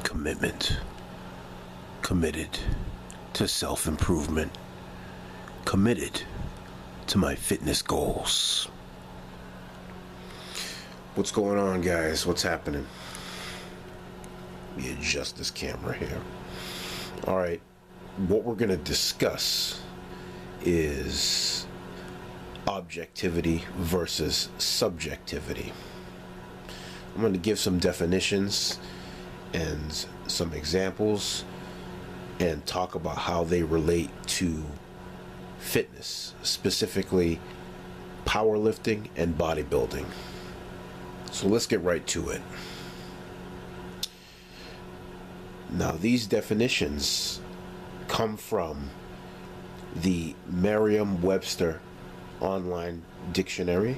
commitment, committed to self-improvement, committed to my fitness goals. What's going on, guys? What's happening? Let me adjust this camera here. Alright, what we're going to discuss is objectivity versus subjectivity. I'm going to give some definitions and some examples and talk about how they relate to fitness, specifically powerlifting and bodybuilding. So let's get right to it. Now, these definitions come from the Merriam-Webster online dictionary,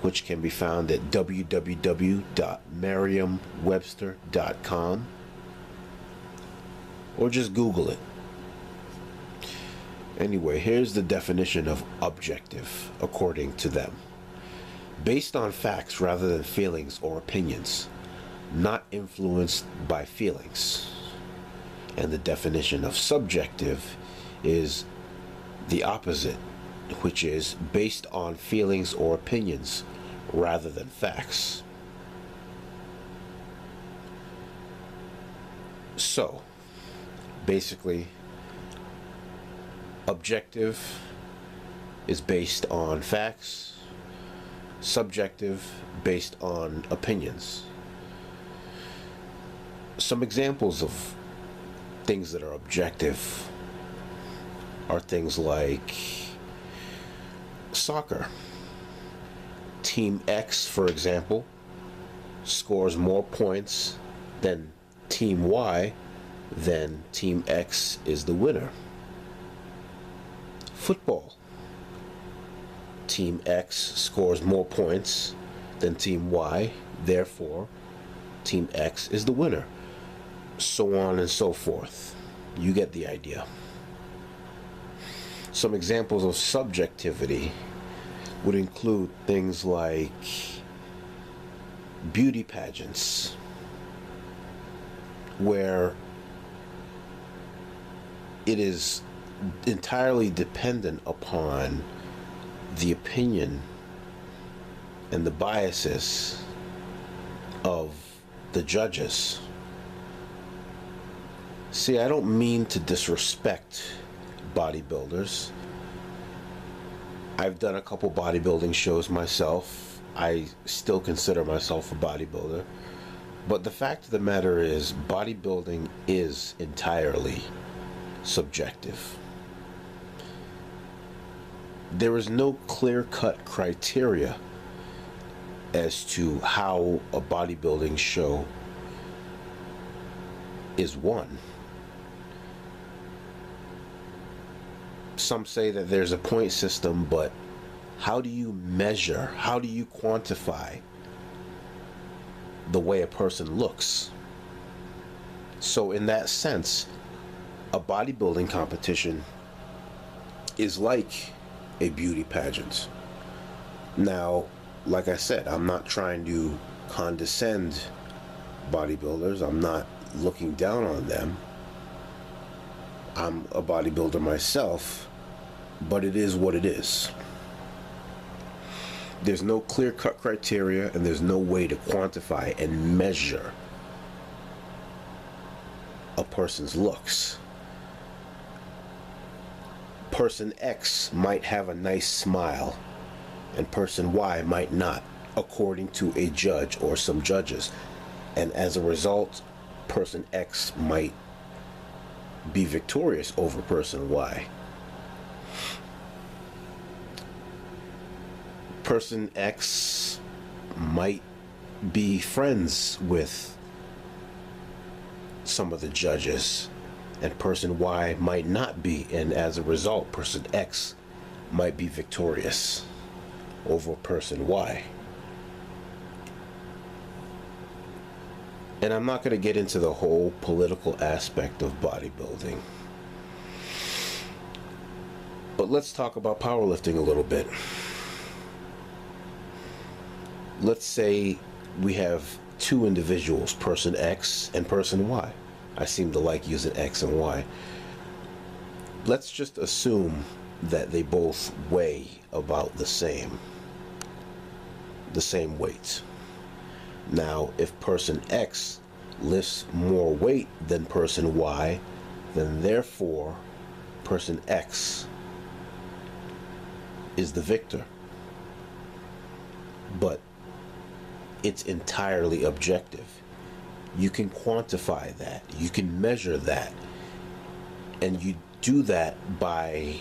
which can be found at www.merriam-webster.com, or just Google it. Anyway, here's the definition of objective according to them: based on facts rather than feelings or opinions, not influenced by feelings. And the definition of subjective is the opposite, which is based on feelings or opinions rather than facts. So, basically, objective is based on facts, subjective based on opinions. Some examples of things that are objective are things like soccer. Team X, for example, scores more points than Team Y, then Team X is the winner. Football. Team X scores more points than Team Y, therefore Team X is the winner. So on and so forth. You get the idea. Some examples of subjectivity would include things like beauty pageants, where it is entirely dependent upon the opinion and the biases of the judges. See, I don't mean to disrespect bodybuilders. I've done a couple bodybuilding shows myself. I still consider myself a bodybuilder. But the fact of the matter is, bodybuilding is entirely subjective. There is no clear-cut criteria as to how a bodybuilding show is won. Some say that there's a point system, but how do you measure, how do you quantify the way a person looks? So in that sense, a bodybuilding competition is like a beauty pageant. Now, like I said, I'm not trying to condescend bodybuilders. I'm not looking down on them. I'm a bodybuilder myself, but it is what it is. There's no clear-cut criteria, and there's no way to quantify and measure a person's looks. Person X might have a nice smile, and person Y might not, according to a judge or some judges. And as a result, person X might be victorious over person Y. Person X might be friends with some of the judges, and person Y might not be, and as a result, person X might be victorious over person Y. And I'm not going to get into the whole political aspect of bodybuilding, but let's talk about powerlifting a little bit. Let's say we have two individuals, person X and person Y. I seem to like using X and Y. Let's just assume that they both weigh about the same weight. Now, if person X lifts more weight than person Y, then therefore person X is the victor. But it's entirely objective. You can quantify that, you can measure that, and you do that by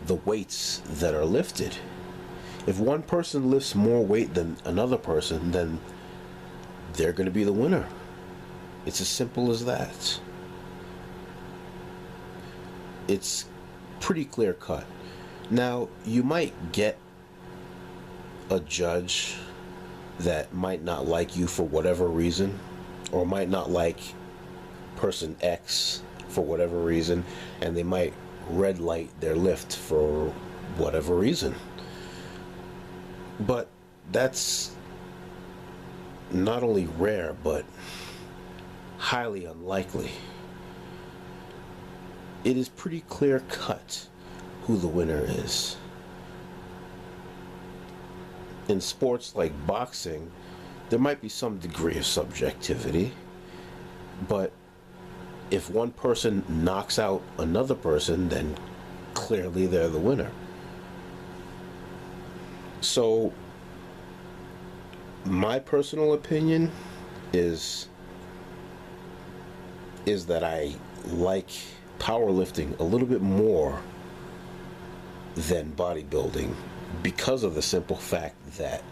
the weights that are lifted. If one person lifts more weight than another person, then they're going to be the winner. It's as simple as that. It's pretty clear cut. Now, you might get a judge that might not like you for whatever reason, or might not like person X for whatever reason, and they might red light their lift for whatever reason. But that's not only rare, but highly unlikely. It is pretty clear cut who the winner is. In sports like boxing, there might be some degree of subjectivity, but if one person knocks out another person, then clearly they're the winner. So, my personal opinion is that I like powerlifting a little bit more than bodybuilding, because of the simple fact that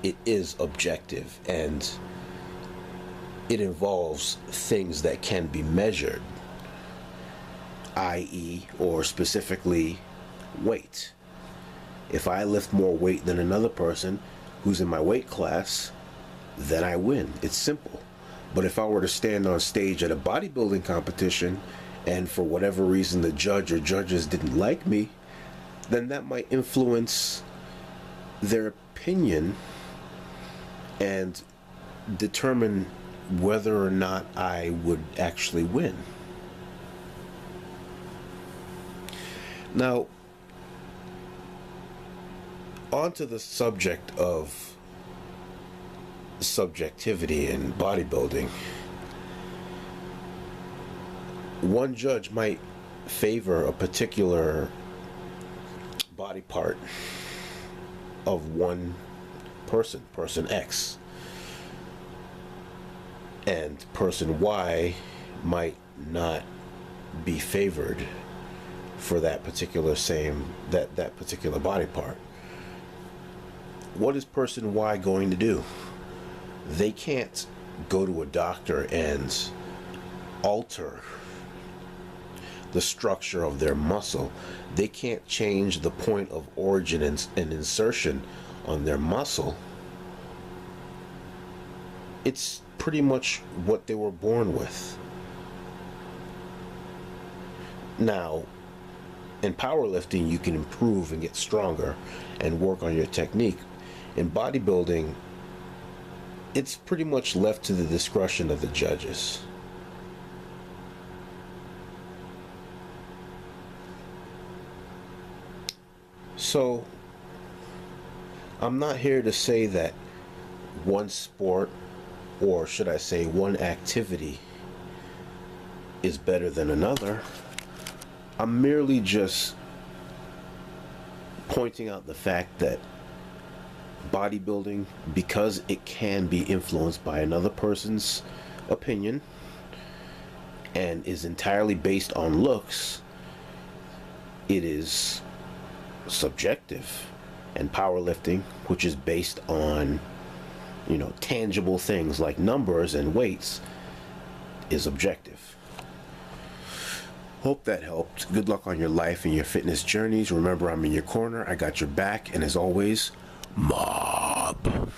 it is objective and it involves things that can be measured, i.e., or specifically, weight. If I lift more weight than another person who's in my weight class, then I win. It's simple. But if I were to stand on stage at a bodybuilding competition and for whatever reason the judge or judges didn't like me, then that might influence their opinion and determine whether or not I would actually win. Now, onto the subject of subjectivity in bodybuilding. One judge might favor a particular body part of one person, person X, and person Y might not be favored for that particular that particular body part. What is person Y going to do? They can't go to a doctor and alter the structure of their muscle. They can't change the point of origin and insertion on their muscle. It's pretty much what they were born with. Now, in powerlifting, you can improve and get stronger and work on your technique. In bodybuilding, it's pretty much left to the discretion of the judges. So, I'm not here to say that one sport, or should I say one activity, is better than another. I'm merely just pointing out the fact that bodybuilding, because it can be influenced by another person's opinion and is entirely based on looks, it is subjective. And powerlifting, which is based on, tangible things like numbers and weights, is objective. Hope that helped. Good luck on your life and your fitness journeys. Remember, I'm in your corner. I got your back. And as always, mob.